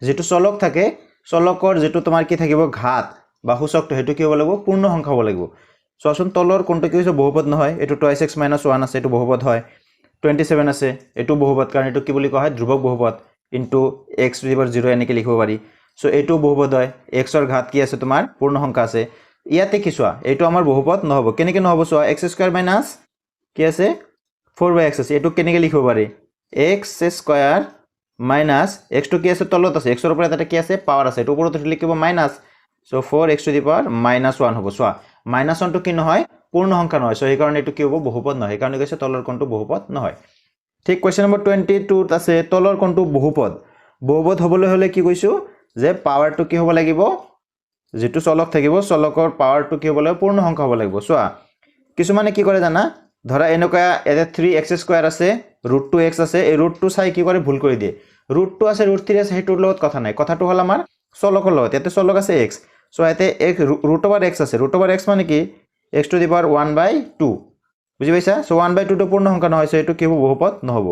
যেটো চলক থাকে চলকৰ যেটো তোমাৰ কি থাকিব ঘাত বা সূচকটো হেতু কি হ'ব লাগিব পূৰ্ণ সংখ্যা হ'ব লাগিব সোয়াচোন তলৰ কোনটো কি হৈছে বহুপদ নহয় এটো 2x - 1 আছে এটো বহুপদ হয় 27 আছে এটো বহুপদ কাৰণ এটো কি বুলি কোৱা হয় ধ্ৰুবক বহুপদ into x to the power 0 এনেকৈ লিখিব পাৰি সো এটো বহুপদ হয় x ৰ ঘাত কি আছে তোমাৰ পূৰ্ণ সংখ্যা আছে ইয়াতে কি সোয়া এটো আমাৰ বহুপদ নহব কেনেকৈ নহব সোয়া x² - কি আছে 4/x আছে এটো কেনেকৈ লিখিব পাৰি x² minus x to কি আছে তলত আছে x ৰ ওপৰত এটা কি আছে পাৱাৰ আছে এটো ওপৰত লিখিব minus so 4x to the power -1 হ'ব সোয়া -1 টো কি নহয় পূৰ্ণ সংখ্যা নহয় সো এই কাৰণে এটো কি হ'ব বহুপদ নহয় এই কাৰণে কৈছে তলৰ কোনটো বহুপদ নহয় ঠিক কোৱেশ্চন নম্বৰ 22 ত আছে তলৰ কোনটো বহুপদ বহুপদ হ'বলৈ হলে কি কৈছো যে পাৱাৰটো কি হ'ব লাগিব যেটো চলক থাকিব চলকৰ পাৱাৰটো কি হ'ব লাগিব পূৰ্ণ সংখ্যা হ'ব লাগিব সোয়া কিছুমানে কি কৰে জানা ধৰা এনেকুৱা এটা 3x² আছে √2x আছে এই √2 চাই কি কৰে ভুল কৰি দিয়ে √2 আছে √3 আছে হেতুৰ লগত কথা নাই কথাটো হল আমাৰ চলকৰ লগত এতে চলক আছে x সো এতে √x আছে √x মানে কি x to the power 1/2 বুজি পাইছা সো 1/2 টো পূৰ্ণ সংখ্যা নহয় সো এটো কি হ'ব বহুপদ নহব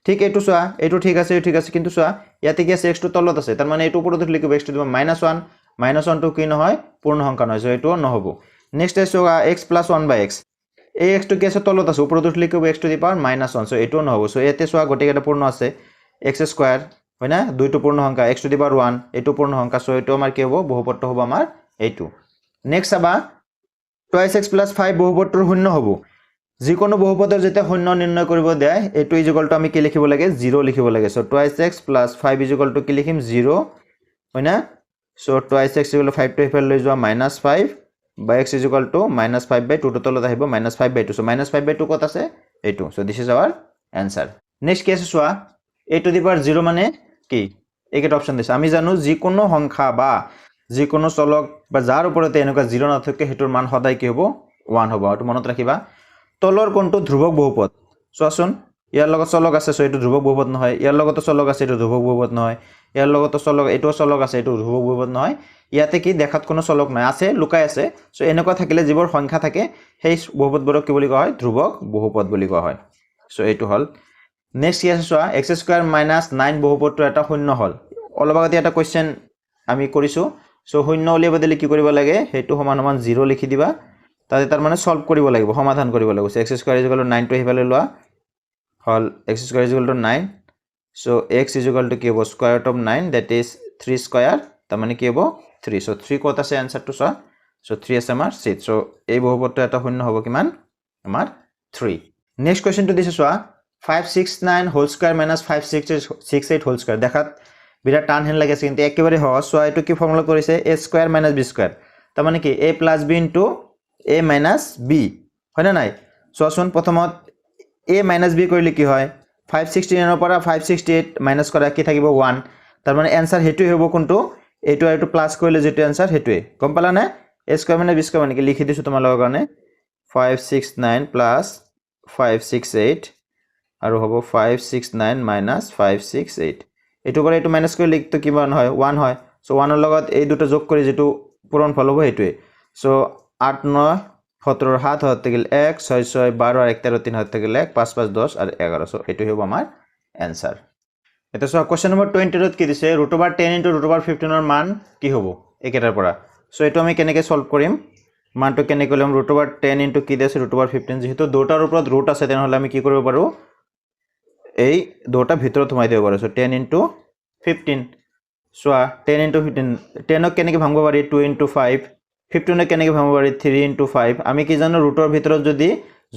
ঠিক এটো সোয়া এটো ঠিক আছে কিন্তু সোয়া ইয়াতে কি আছে x টো তলত আছে তার মানে এটো ওপৰত লিখিব x to the power -1 -1 টো কি নহয় পূৰ্ণ সংখ্যা নহয় সো এটো নহব নেক্সট আছে x + 1/x এই x টো কি আছে তলত আছে ওপৰত লিখিব x to the power -1 so এটো নহব সো ইয়াতে সোয়া গটেকেটা পূৰ্ণ আছে x² হয় না দুইটো পূৰ্ণ সংখ্যা x to the power 1 এটো পূৰ্ণ সংখ্যা সো এটো আমাৰ কি হ'ব বহুপদটো হ'ব আমাৰ এইটো নেক্সট আবা 2x + 5 বহুপদটোৰ শূন্য হ'ব যিকোনো বহুপদৰ যেতে শূন্য নিৰ্ণয় কৰিব দেয় এটো ইকুৱেল টু আমি কি লিখিব লাগে 0 লিখিব লাগে সো 2x + 5 ইকুৱেল টু কি লিখিম 0 হয় না সো 2x = 5 টো ইফালে লৈ যোৱা -5 by x = -5/2 টো তলত আহিব -5/2 সো -5/2 কত আছে এইটো so this is our answer next case সোয়া a to the power 0 মানে কি এইকেটা অপচন দিছে আমি জানো যিকোনো সংখ্যা বা যিকোনো চলক বা যাৰ ওপৰতে এনেকুৱা 0 নাথাকে হেতুৰ মান সদায় কি হ'ব 1 হ'ব এটো মনত ৰাখিবা তলৰ কোনটো ধ্ৰুবক বহুপদ সোয়াচোন ইয়াৰ লগত চলক আছে সো এটো ধ্ৰুবক বহুপদ নহয় ইয়াৰ লগতো চলক আছে এটো ধ্ৰুবক বহুপদ নহয় ইয়াৰ লগতো চলক এটো চলক আছে এটো ধ্ৰুবক বহুপদ নহয় ইয়াতে কি দেখাত কোনো চলক নাই আছে লুকাই আছে সো এনেকুৱা থাকিলে যিবোৰ সংখ্যা থাকে সেই বহুপদবোৰক কি বুলি কোৱা হয় ধ্ৰুবক বহুপদ বুলি কোৱা হয় সো এটো হল নেক্সট ইয়াৰ সোয়া x² - 9 বহুপদটো এটা শূন্য হল অলবাগতে এটা কোৱেশ্চন আমি কৰিছো সো শূন্য উলিয়াব দিলে কি কৰিব লাগে হেতু সমান 0 লিখি দিবা তাতে তাৰ মানে সলভ কৰিব লাগিব সমাধান কৰিব লাগিব x² = 9 টো হিবালে লোৱা হল x² = 9 সো x = কি হ'ব square root of 9 that is 3 square তাৰ মানে কি হ'ব 3 সো 3 কত আছে आंसरটো সোয়া সো 3 আছে আমাৰ সিট সো এই বহুপদটো এটা শূন্য হ'ব কিমান আমাৰ 3 নেক্সট কোৱেশ্চনটো দিছে সোয়া 569 হোল স্কয়াৰ - 568 হোল স্কয়াৰ দেখাত বিৰাট টান হেন লাগে কিন্তু একেবাৰে সহজ সোয়া এটো কি ফৰ্মুলা কৰিছে a² - b² তাৰ মানে কি a + b * a - b হয় না নাই সোয়াচোন প্ৰথমত a - b কৰিলে কি হয় 569 ৰ পৰা 568 মাইনাস কৰা কি থাকিব 1 তাৰ মানে आंसर হেতুই হ'ব কোনটো এটো আৰু প্লাস কৰিলে যেটো आंसर হেতুই গম পালা না a² - b² মানে কি লিখি দিছো তোমালোকৰ কাৰণে 569 + 568 আৰু হ'ব 569 - 568 এটো পৰা এটো মাইনাস কৰিলে তো কিমান হয় 1 হয় সো 1 ৰ লগত এই দুটো যোগ কৰি যেটো পূৰণ ফল হ'ব হেতুই সো 8 9 17 7 হতে গেল 1 6 6 12 আর 1 13 3 হতে গেল 1 5 5 10 আর 11 সো এটো হ'ব আমাৰ आंसर এটা সো কোশ্চেন নম্বৰ 20 ত কি দিছে √10 * √15 ৰ মান কি হ'ব একেটাৰ পৰা সো এটো আমি কেনেকৈ সলভ কৰিম মানটো কেনেকৈ লম √10 কি দিছে √15 যেহেতু দুটাৰ ওপৰত ৰুট আছে তেনেহলে আমি কি কৰিব পাৰো এই দুটা ভিতৰত সোমাই দিব পাৰো সো 10 * 15 চোৱা 10 into 15 10ক কেনেকৈ ভাঙিব পাৰি 2 into 5 15ক কেনেকৈ ভাঙিব পাৰি 3 into 5 আমি কি জানো ৰুটৰ ভিতৰত যদি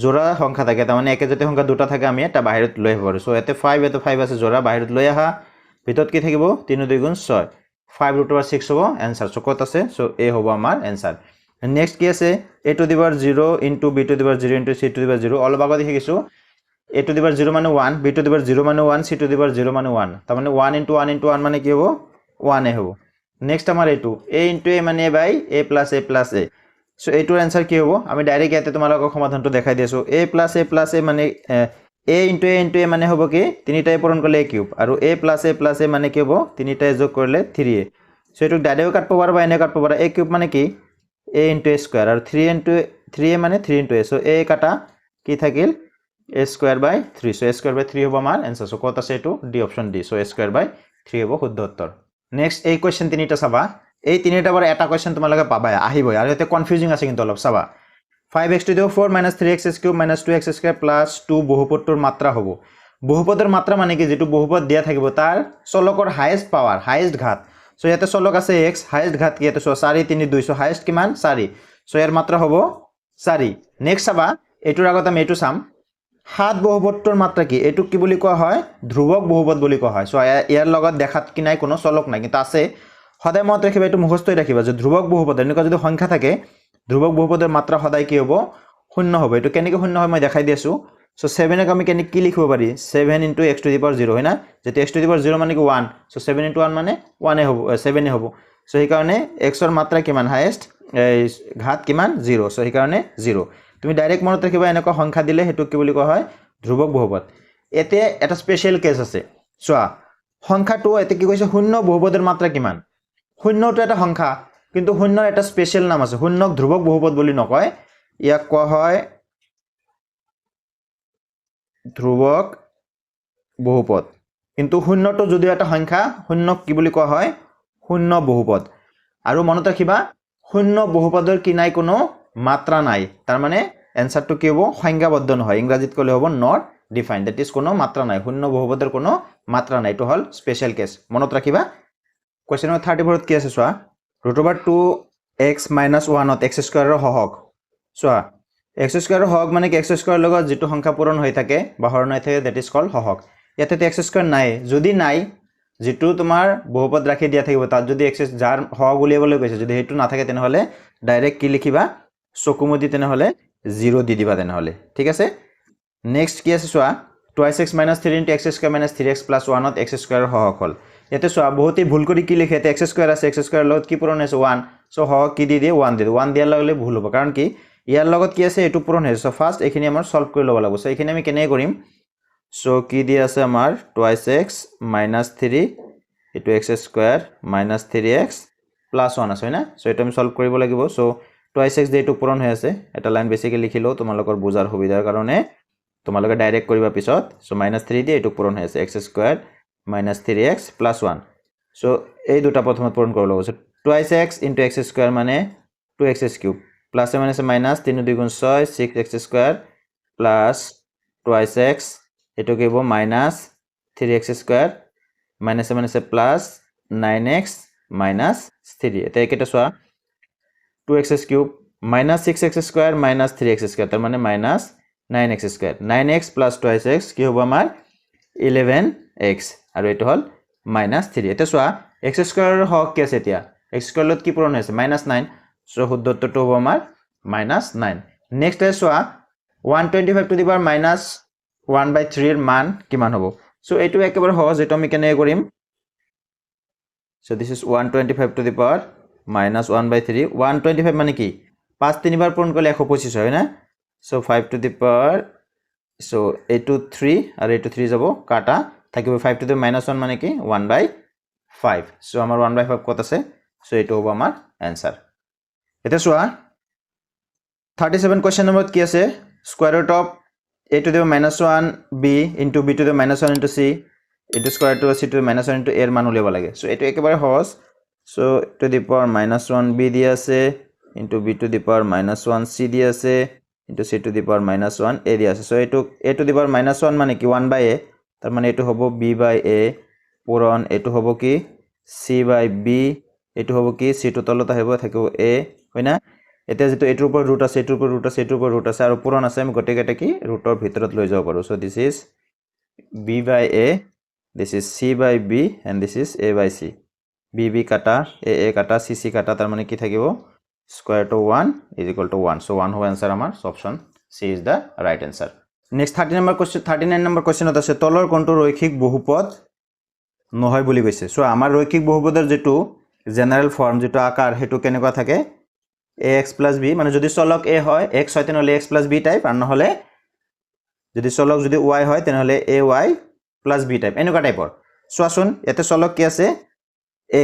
জোড়া সংখ্যা থাকে তাৰমানে একেজাতীয় সংখ্যা দুটা থাকে আমি এটা বাহিৰত লৈ আহিব পাৰো সো এতে 5 এতে 5 আছে জোড়া বাহিৰত লৈ আহা ভিতৰত কি থাকিব 3 2 গুণ 6 5 root over 6 হ'ব आंसर সো কত আছে সো এ হ'ব আমাৰ आंसर নেক্সট কি আছে a to the power 0 into b to the power 0 into c to the power 0 অলপ আগত দেখিছো a to the power 0 মানে 1 b to the power 0 মানে 1 c to the power 0 মানে 1 তাৰ মানে 1 into 1 into 1 মানে কি হ'ব 1 এ হ'ব নেক্সট আমাৰ এটো a into a মানে by a plus a plus a so এটোৰ आंसर কি হ'ব আমি ডাইৰেক্ট ইয়াতে তোমালোকক সমাধানটো দেখাই দিছো a plus a মানে a into a মানে হ'ব কি তিনিটাই পূৰণ কৰিলে a কিউব আৰু a plus a মানে কি হ'ব তিনিটাই যোগ কৰিলে 3a সো এটো ডাইৰেক্ট কাটব পাৰা বা এনে কাটব পাৰা a কিউব মানে কি a into a square আৰু 3 into 3a মানে 3 into a সো a কাটা কি থাকিল a square by 3 so a square by 3 হ'ব আমাৰ आंसर সো কত আছে এটো D option D so a square by 3 হ'ব শুদ্ধ উত্তৰ নেক্সট এই কোৱেশ্চন তিনিটা চাবা এই তিনিটা বাৰ এটা কোৱেশ্চন তোমালোকে পাবাই আহিবই আৰু এতে কনফিউজিং আছে কিন্তু অলপ চাবা 5x to the 4 minus 3x cube minus 2x square plus 2 বহুপদৰ মাত্ৰা হ'ব বহুপদৰ মাত্ৰা মানে কি যেটো বহুপদ দিয়া থাকিব তাৰ চলকৰ হাইয়েস্ট পাৱাৰ হাইয়েস্ট ঘাত সো ইয়াতে চলক আছে x হাইয়েস্ট ঘাত কি এতে 4 3 2 সো হাইয়েস্ট কিমান 4 সো ইয়াৰ মাত্ৰা হ'ব 4 নেক্সট চাবা এটোৰ আগত আমি এটো চাম হাত বহুপদৰ মাত্ৰা কি এটো কি বুলি কোৱা হয় ধ্ৰুৱক বহুপদ বুলি কোৱা হয় সো ইয়াৰ লগত দেখাত কি নাই কোনো চলক নাই কিন্তু আছে সদায় মনত ৰাখিবা এটো মুখস্থই ৰাখিবা যে ধ্ৰুৱক বহুপদ এনেকুৱা যদি সংখ্যা থাকে ধ্ৰুৱক বহুপদৰ মাত্ৰা সদায় কি হ'ব শূন্য হ'ব এটো কেনেকৈ শূন্য হয় মই দেখাই দিছো সো 7 ক আমি কেনে কি লিখিব পাৰি 7 into x to the power 0 হয়না যেতে x to the power 0 মানে কি 1 সো 7 into 1 মানে 1 এ হ'ব 7 এ হ'ব সো এই কাৰণে x ৰ মাত্ৰা কিমান হাইয়েস্ট ঘাত কিমান 0 সো এই কাৰণে 0 তুমি ডাইৰেক্ট মনত ৰাখিবা এনেকুৱা সংখ্যা দিলে হেতু কি বুলি কোৱা হয় ধ্ৰুৱক বহুপদ এতে এটা স্পেশাল কেস আছে চোৱা সংখ্যাটো এতে কি কৈছে শূন্য বহুপদৰ মাত্ৰা কিমান শূন্যটো এটা সংখ্যা কিন্তু শূন্যৰ এটা স্পেশাল নাম আছে শূন্যক ধ্ৰুৱক বহুপদ বুলি নকয় ইয়াক কোৱা হয় ধ্ৰুৱক বহুপদ কিন্তু শূন্যটো যদি এটা সংখ্যা শূন্যক কি বুলি কোৱা হয় শূন্য বহুপদ আৰু মনত ৰাখিবা শূন্য বহুপদৰ কি নাই কোনো মাত্ৰা নাই তাৰ মানে आंसरটো কি হ'ব সংজ্ঞাবদ্ধ নহয় ইংৰাজীত কলে হ'ব নট ডিফাইন্ড দ্যাট ইজ কোনো মাত্ৰা নাই শূন্য বহুপদৰ কোনো মাত্ৰা নাই এটো হল স্পেশাল কেস মনত ৰাখিবা কোৱেশ্চন নম্বৰ 34 কি আছে চোৱা √2x - 1 ত x স্কয়াৰৰ হহক চোৱা x স্কয়াৰৰ হহক মানে কি x স্কয়াৰৰ লগত যেটো সংখ্যা পূৰণ হৈ থাকে বা হৰণ হৈ থাকে দ্যাট ইজ কল হহক ইয়াতে x স্কয়াৰ নাই যদি নাই যেটো তোমাৰ বহুপদ ৰাখি দিয়া থাকিব তাত যদি x যাৰ হহক উলিয়াবলৈ কৈছে যদি হেতু না থাকে তেনে হলে ডাইৰেক্ট কি লিখিবা চকুমুদি তেনে হলে 0 দি দিবা তেনে হলে ঠিক আছে নেক্সট কি আছে চোৱা 2x - 3 into x square minus 3x plus 1 ত x স্কয়াৰৰ হহক হল এতে চোৱা বহুতই ভুল কৰি কি লিখে x স্কয়াৰ আছে x স্কয়াৰ লগত কি পূৰণ আছে 1 সো হহক কি দি দিয়ে 1 দি 1 দিয়াৰ লগে ভুল হ'ব কাৰণ কি ইয়াৰ লগত কি আছে এটো পূৰণ হৈছে সো ফাৰ্স্ট এখিনি আমাৰ সলভ কৰি ল'ব লাগিব সো এখিনি আমি কেনে কৰিম সো কি দি আছে আমাৰ 2x - 3 এটো x square minus 3x plus 1 আছে না সো এটো আমি সলভ কৰিব লাগিব সো 2x দি এটো পূৰণ হৈ আছে এটা লাইন বেছিকৈ লিখিলো তোমালোকৰ বুজাৰ সুবিধাৰ কাৰণে তোমালোকে ডাইৰেক্ট কৰিবা পিছত সো -3 দি এটো পূৰণ হৈ আছে x square minus 3x plus 1 so এই দুটা প্ৰথমত পূৰণ কৰিব লাগিব so 2x into x square মানে 2x কিউব প্লাস মানে আছে মাইনাস 3 2 গুণ 6 6x স্কয়ার প্লাস 2x এটো কি হ'ব মাইনাস 3x স্কয়ার মাইনাস মানে আছে প্লাস 9x minus 3 এটা একেটা সোয়া 2x cube minus 6x square minus 3x square তার মানে minus 9x square 9x plus 2x কি হ'ব আমাৰ 11x আৰু এটো হল minus 3 এটা সোয়া x স্কয়াৰৰ হক কি আছে এতিয়া x স্কয়াৰত কি পূৰণ হৈছে -9 সো শুদ্ধ উত্তৰটো হ'ব আমাৰ -9 নেক্সট আছে সোয়া 125 to the power -1/3 এর মান কিমান হ'ব সো এটো একেবাৰে সহজ এটো আমি কেনে কৰিম so this is 125 to the power -1/3 125 মানে কি 5 3 বার পূরণ করলে 125 হয় না so 5 to the power so এটো 3 আর এটো 3 যাব কাটা থাকিব 5 to the -1 মানে কি 1/5 so আমার 1/5 কত আছে so এটো হ'ব আমার आंसर এটা সোয়া 37 কোশ্চেন নম্বৰ কি আছে square root of a to the -1 b into b to the -1 into c into square to c to the -1 into a এর মান উলিয়াব লাগে সো এটো একেবারে সহজ so to the power -1 b দি আছে into b to the power -1 c দি আছে into c to the power -1 a দি আছে সো এটো a to the power -1 মানে কি 1/a তার মানে এটো হ'ব b/a পূরণ এটো হ'ব কি চি বাই বি এইটো হ'ব কি চি টো তলত আহিব থাকিব এ হয় না এতিয়া যেটো এটোৰ ওপৰত ৰুট আছে এটোৰ ওপৰত ৰুট আছে এটোৰ ওপৰত ৰুট আছে আৰু পূৰণ আছে আমি গটেকেটা কি ৰুটৰ ভিতৰত লৈ যাব পাৰো so this is b by a this is c by b and this is a by c b b কাটা a কাটা c c কাটা তাৰ মানে কি থাকিব square to 1 is equal to 1 so 1 হ'ব आंसर আমাৰ option c is the right answer next 39 number question আছে তলৰ কোনটো ৰৈখিক বহুপদ নহয় বুলি কৈছে সো আমাৰ ৰৈখিক বহুপদৰ যেটো জেনাৰেল ফৰ্ম যেটো আকাৰ হেতু কেনেকুৱা থাকে ax + b মানে যদি চলক a হয় x হয় তেনহলে x + b টাইপ আৰু নহলে যদি চলক যদি y হয় তেনহলে ay + b টাইপ এনেকুৱা টাইপৰ সোৱাচোন এতে চলক কি আছে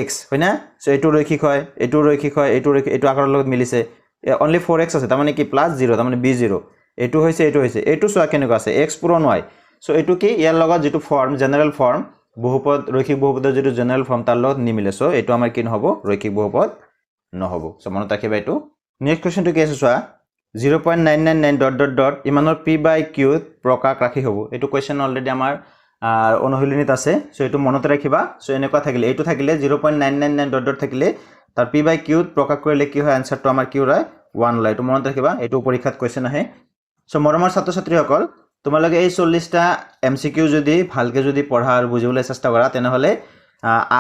x হয়না সো এটো ৰৈখিক হয় এটো ৰৈখিক হয় এটো আকাৰৰ লগত মিলিছে only 4x আছে তাৰ মানে কি +0 তাৰ মানে b0 এটো হৈছে এটো সোৱা কেনেকুৱা আছে x পূৰণ y সো এটো কি ইয়াৰ লগত যেটো ফৰ্ম জেনাৰেল ফৰ্ম বহুপদ ৰৈখিক বহুপদৰ যেটো জেনাৰেল ফৰ্ম তাৰ লগত নিমিলে সো এটো আমাৰ কি নহব ৰৈখিক বহুপদ নহব সো মনত ৰাখিবা এটো নেক্সট কোৱেশ্চনটো কি আছে সোৱা 0.999 ইমানৰ p by q প্ৰকাশ ৰাখি হ'ব এটো কোৱেশ্চন অলৰেডি আমাৰ অনুশীলনীত আছে সো এটো মনত ৰাখিবা সো এনেকুৱা থাকিলে এটো থাকিলে 0.999 থাকিলে তাৰ p by q প্ৰকাশ কৰিলে কি হয় আনসাৰটো আমাৰ কি হয় 1 লাই এটো মনত ৰাখিবা এটো পৰীক্ষাত কোৱেশ্চন আহে সো মৰমৰ ছাত্ৰ ছাত্ৰীসকল তোমালোকে এই 40টা এমসিকিউ যদি ভালকে যদি পঢ়া আৰু বুজিবলৈ চেষ্টা কৰা তেনেহলে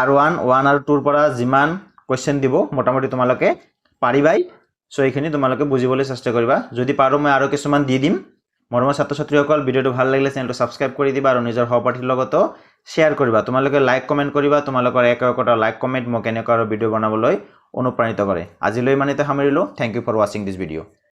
R1 1 আৰু 2 ৰ পৰা যিমান কোৱেশ্চন দিব মোটামুটি তোমালোকে পাৰিবাই সো এইখিনি তোমালোকে বুজিবলৈ চেষ্টা কৰিবা যদি পাৰো মই আৰু কিছুমান দি দিম মৰমৰ ছাত্ৰ ছাত্ৰীসকল ভিডিওটো ভাল লাগিলে চেনেলটো সাবস্ক্ৰাইব কৰি দিবা আৰু নিজৰ সহপাঠীৰ লগত শেয়াৰ কৰিবা তোমালোকে লাইক কমেন্ট কৰিবা তোমালোকৰ একটা লাইক কমেন্ট মোক এনেকুৱা আৰু ভিডিও বনাবলৈ অনুপ্ৰাণিত কৰে আজিলৈ মানিতে সামৰিলো thank you for watching this video